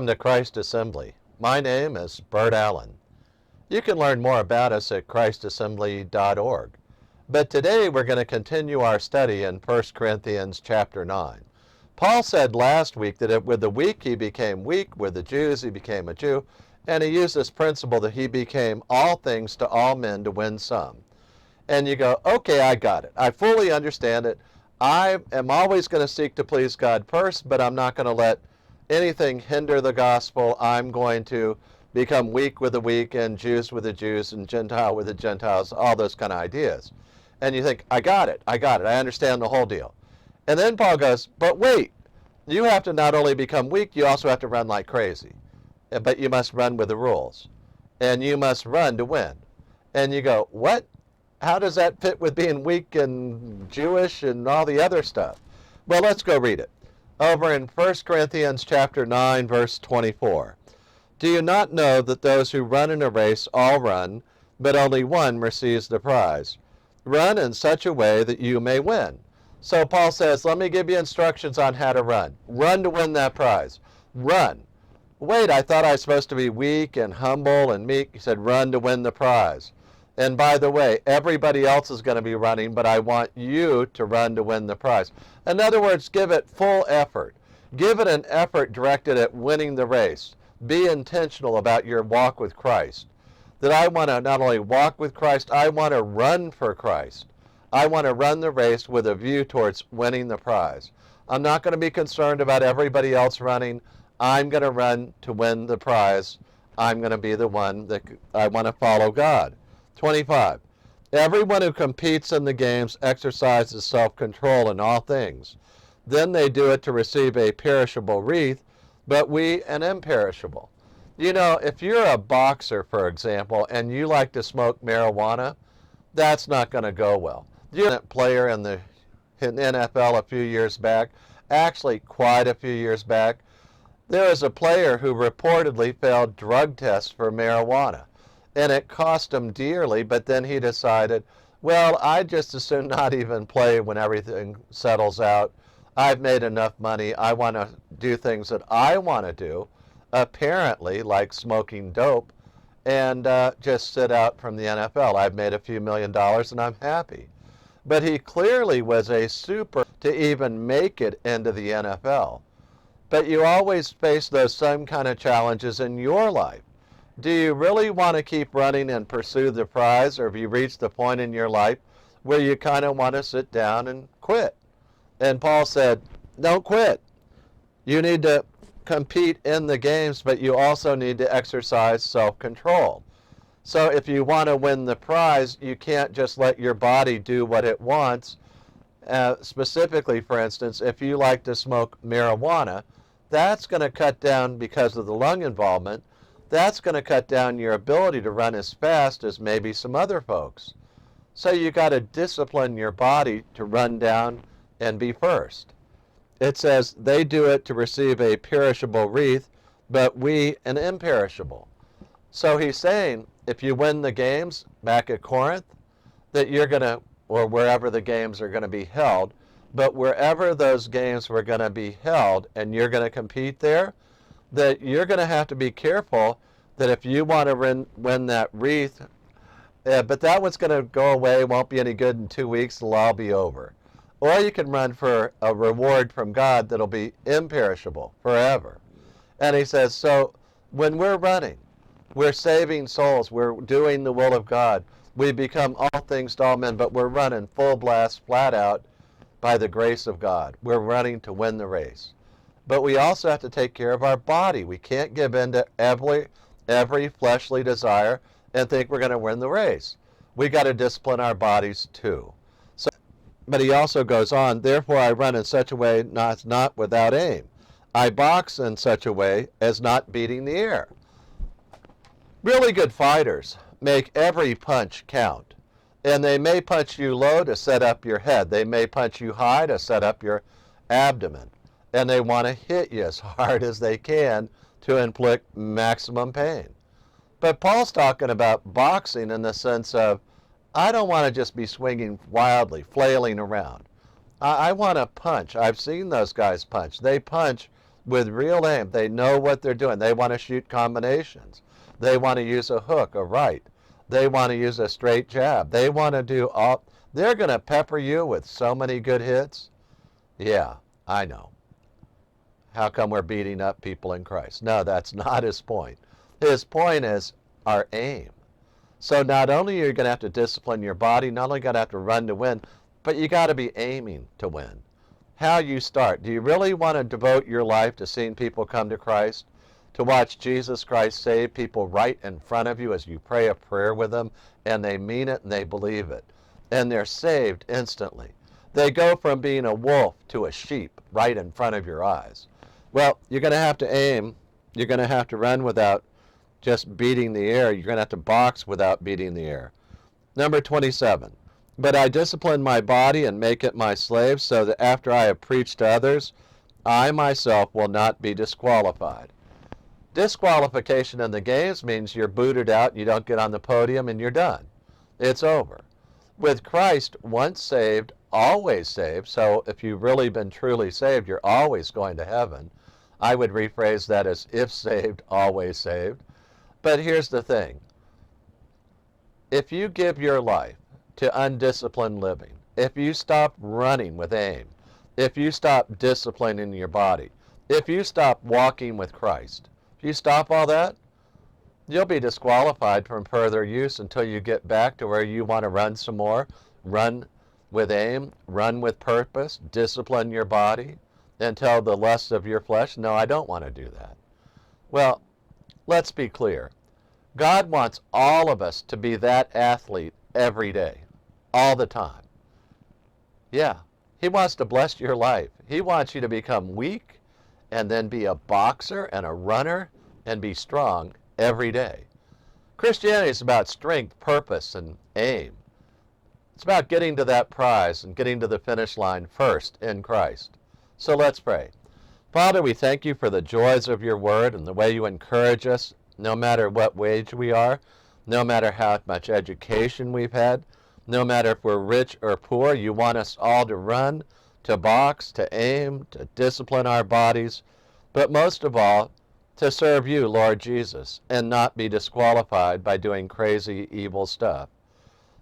Welcome to Christ Assembly. My name is Bert Allen. You can learn more about us at christassembly.org. But today we're going to continue our study in 1 Corinthians chapter 9. Paul said last week that with the weak he became weak, with the Jews he became a Jew, and he used this principle that he became all things to all men to win some. And you go, okay, I got it. I fully understand it. I am always going to seek to please God first, but I'm not going to let anything hinder the gospel. I'm going to become weak with the weak and Jews with the Jews and Gentile with the Gentiles, all those kind of ideas. And you think, I got it. I understand the whole deal. And then Paul goes, but wait, you have to not only become weak, you also have to run like crazy. But you must run with the rules. And you must run to win. And you go, what? How does that fit with being weak and Jewish and all the other stuff? Well, let's go read it. Over in 1 Corinthians chapter 9, verse 24. Do you not know that those who run in a race all run, but only one receives the prize? Run in such a way that you may win. So Paul says, let me give you instructions on how to run. Run to win that prize. Run. Wait, I thought I was supposed to be weak and humble and meek. He said, run to win the prize. And by the way, everybody else is going to be running, but I want you to run to win the prize. In other words, give it full effort. Give it an effort directed at winning the race. Be intentional about your walk with Christ. That I want to not only walk with Christ, I want to run for Christ. I want to run the race with a view towards winning the prize. I'm not going to be concerned about everybody else running. I'm going to run to win the prize. I'm going to be the one that I want to follow God. 25. Everyone who competes in the games exercises self-control in all things. Then they do it to receive a perishable wreath, but we an imperishable. You know, if you're a boxer, for example, and you like to smoke marijuana, that's not going to go well. You're a player in the NFL a few years back, actually quite a few years back, there was a player who reportedly failed drug tests for marijuana. And it cost him dearly, but then he decided, well, I'd just as soon not even play when everything settles out. I've made enough money. I want to do things that I want to do, apparently like smoking dope, and just sit out from the NFL. I've made a few $1,000,000 and I'm happy. But he clearly was a super to even make it into the NFL. But you always face those same kind of challenges in your life. Do you really want to keep running and pursue the prize, or have you reached the point in your life where you kind of want to sit down and quit? And Paul said, don't quit. You need to compete in the games, but you also need to exercise self-control. So if you want to win the prize, you can't just let your body do what it wants. Specifically, for instance, if you like to smoke marijuana, that's going to cut down, because of the lung involvement, that's going to cut down your ability to run as fast as maybe some other folks. So you got to discipline your body to run down and be first. It says they do it to receive a perishable wreath, but we an imperishable. So he's saying if you win the games back at Corinth, that you're going to, or wherever the games are going to be held, but wherever those games were going to be held and you're going to compete there, that you're going to have to be careful that if you want to win that wreath, but that one's going to go away, won't be any good in 2 weeks, it'll all be over. Or you can run for a reward from God that'll be imperishable forever. And he says, so when we're running, we're saving souls, we're doing the will of God, we become all things to all men, but we're running full blast, flat out, by the grace of God. We're running to win the race. But we also have to take care of our body. We can't give in to every fleshly desire and think we're going to win the race. We got to discipline our bodies too. So, but he also goes on, therefore I run in such a way not without aim. I box in such a way as not beating the air. Really good fighters make every punch count. And they may punch you low to set up your head. They may punch you high to set up your abdomen. And they want to hit you as hard as they can to inflict maximum pain. But Paul's talking about boxing in the sense of, I don't want to just be swinging wildly, flailing around. I want to punch. I've seen those guys punch. They punch with real aim. They know what they're doing. They want to shoot combinations. They want to use a hook, a right. They want to use a straight jab. They want to do all. They're going to pepper you with so many good hits. Yeah, I know. How come we're beating up people in Christ? No, that's not his point. His point is our aim. So not only are you going to have to discipline your body, not only going to have to run to win, but you got to be aiming to win. How you start. Do you really want to devote your life to seeing people come to Christ? To watch Jesus Christ save people right in front of you as you pray a prayer with them, and they mean it and they believe it. And they're saved instantly. They go from being a wolf to a sheep right in front of your eyes. Well, you're going to have to aim. You're going to have to run without just beating the air. You're going to have to box without beating the air. Number 27. But I discipline my body and make it my slave, so that after I have preached to others, I myself will not be disqualified. Disqualification in the games means you're booted out, you don't get on the podium, and you're done. It's over. With Christ, once saved, always saved. So if you've really been truly saved, you're always going to heaven. I would rephrase that as if saved, always saved. But here's the thing. If you give your life to undisciplined living, if you stop running with aim, if you stop disciplining your body, if you stop walking with Christ, if you stop all that, you'll be disqualified from further use until you get back to where you want to run some more, run with aim, run with purpose, discipline your body, and tell the lusts of your flesh, no, I don't want to do that. Well, let's be clear. God wants all of us to be that athlete every day, all the time. Yeah, he wants to bless your life. He wants you to become weak and then be a boxer and a runner and be strong every day. Christianity is about strength, purpose, and aim. It's about getting to that prize and getting to the finish line first in Christ. So let's pray. Father, we thank you for the joys of your word and the way you encourage us, no matter what wage we are, no matter how much education we've had, no matter if we're rich or poor. You want us all to run, to box, to aim, to discipline our bodies, but most of all, to serve you, Lord Jesus, and not be disqualified by doing crazy, evil stuff.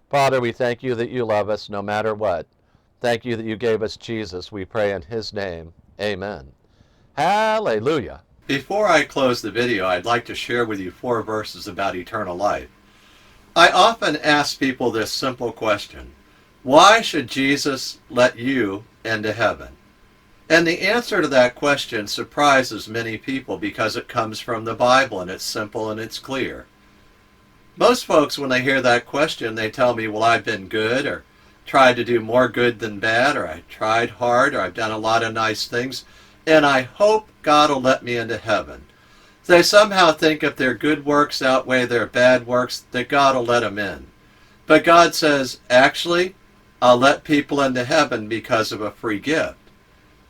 Father, we thank you that you love us no matter what. Thank you that you gave us Jesus. We pray in his name. Amen. Hallelujah. Before I close the video, I'd like to share with you 4 verses about eternal life. I often ask people this simple question: why should Jesus let you into heaven? And the answer to that question surprises many people because it comes from the Bible and it's simple and it's clear. Most folks, when they hear that question, they tell me, well, I've been good, or tried to do more good than bad, or I tried hard, or I've done a lot of nice things, and I hope God will let me into heaven. They somehow think if their good works outweigh their bad works, that God will let them in. But God says, actually, I'll let people into heaven because of a free gift.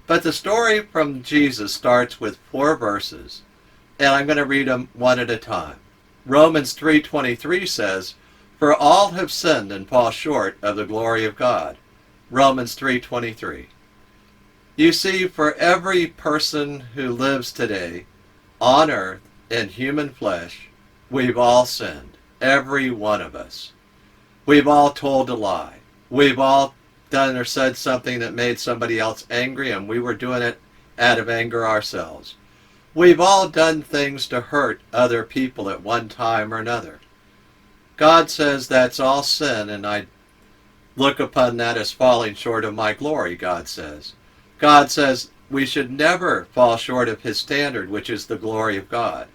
But the story from Jesus starts with 4 verses, and I'm going to read them one at a time. Romans 3:23 says, "For all have sinned and fall short of the glory of God." Romans 3:23. You see, for every person who lives today on earth in human flesh, we've all sinned, every one of us. We've all told a lie. We've all done or said something that made somebody else angry, and we were doing it out of anger ourselves. We've all done things to hurt other people at one time or another. God says that's all sin, and I look upon that as falling short of my glory, God says. God says we should never fall short of his standard, which is the glory of God.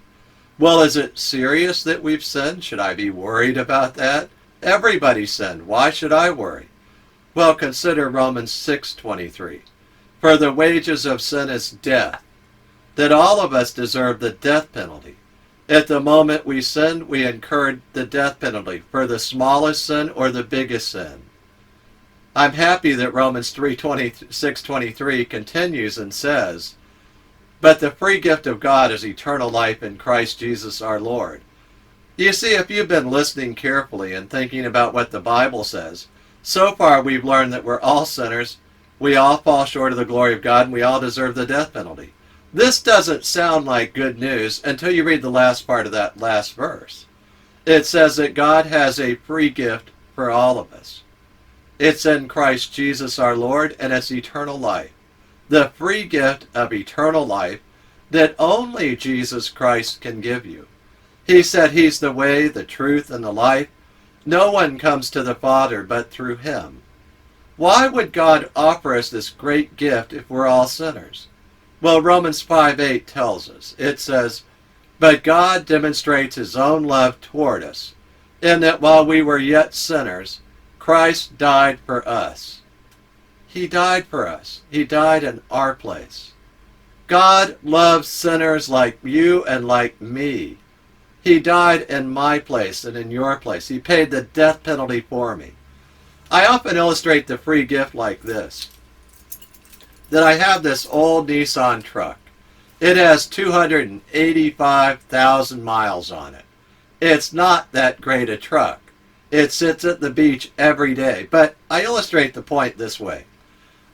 Well, is it serious that we've sinned? Should I be worried about that? Everybody sinned. Why should I worry? Well, consider Romans 6:23. For the wages of sin is death, that all of us deserve the death penalty. At the moment we sinned, we incurred the death penalty for the smallest sin or the biggest sin. I'm happy that Romans 6:23 continues and says, but the free gift of God is eternal life in Christ Jesus our Lord. You see, if you've been listening carefully and thinking about what the Bible says, so far we've learned that we're all sinners, we all fall short of the glory of God, and we all deserve the death penalty. This doesn't sound like good news until you read the last part of that last verse. It says that God has a free gift for all of us. It's in Christ Jesus our Lord, and it's eternal life. The free gift of eternal life that only Jesus Christ can give you. He said he's the way, the truth, and the life. No one comes to the Father but through him. Why would God offer us this great gift if we're all sinners? Well, Romans 5:8 tells us. It says, "But God demonstrates his own love toward us, in that while we were yet sinners, Christ died for us." He died for us. He died in our place. God loves sinners like you and like me. He died in my place and in your place. He paid the death penalty for me. I often illustrate the free gift like this. That I have this old Nissan truck. It has 285,000 miles on it. It's not that great a truck. It sits at the beach every day. But I illustrate the point this way.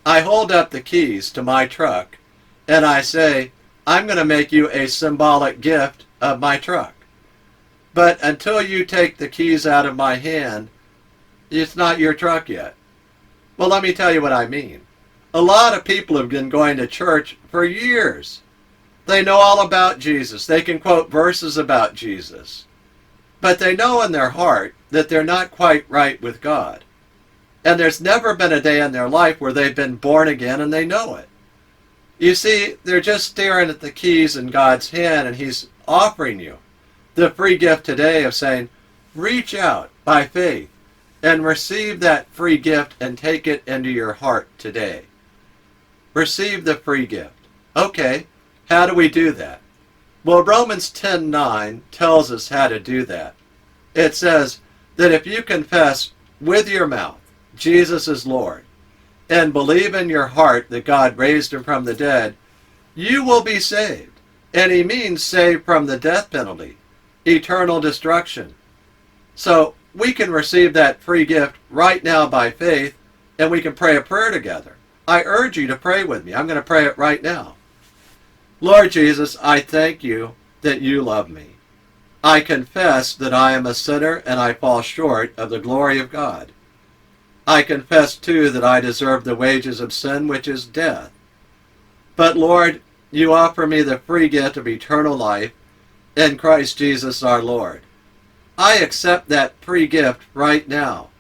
I hold up the keys to my truck and I say, I'm going to make you a symbolic gift of my truck. But until you take the keys out of my hand, it's not your truck yet. Well, let me tell you what I mean. A lot of people have been going to church for years. They know all about Jesus. They can quote verses about Jesus. But they know in their heart that they're not quite right with God. And there's never been a day in their life where they've been born again and they know it. You see, they're just staring at the keys in God's hand, and he's offering you the free gift today of saying, reach out by faith and receive that free gift and take it into your heart today. Receive the free gift. Okay, how do we do that? Well, Romans 10:9 tells us how to do that. It says that if you confess with your mouth Jesus is Lord and believe in your heart that God raised him from the dead, you will be saved. And he means saved from the death penalty, eternal destruction. So we can receive that free gift right now by faith, and we can pray a prayer together. I urge you to pray with me. I'm going to pray it right now. Lord Jesus, I thank you that you love me. I confess that I am a sinner and I fall short of the glory of God. I confess too that I deserve the wages of sin, which is death. But Lord, you offer me the free gift of eternal life in Christ Jesus our Lord. I accept that free gift right now.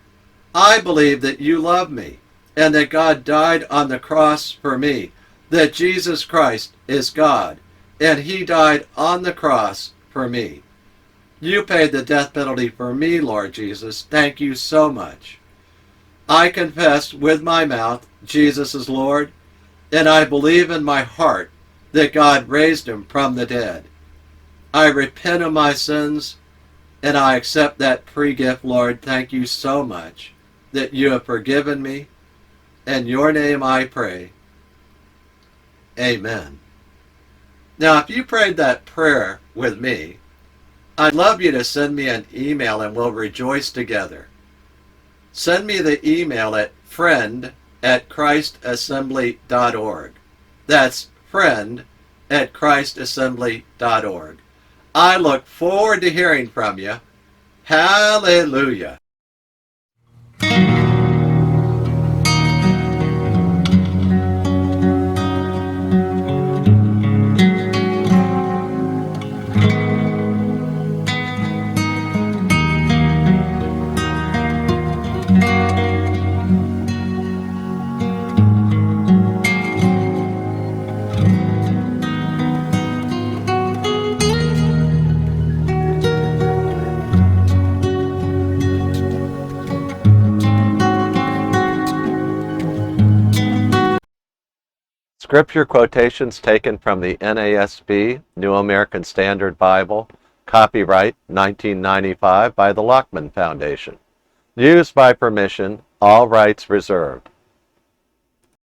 I believe that you love me and that God died on the cross for me, that Jesus Christ is God, and he died on the cross for me. You paid the death penalty for me, Lord Jesus. Thank you so much. I confess with my mouth Jesus is Lord, and I believe in my heart that God raised him from the dead. I repent of my sins, and I accept that free gift, Lord. Thank you so much that you have forgiven me. In your name I pray. Amen. Now, if you prayed that prayer with me, I'd love you to send me an email and we'll rejoice together. Send me the email at friend@christassembly.org. That's friend@christassembly.org. I look forward to hearing from you. Hallelujah. Scripture quotations taken from the NASB, New American Standard Bible, copyright 1995 by the Lockman Foundation. Used by permission, all rights reserved.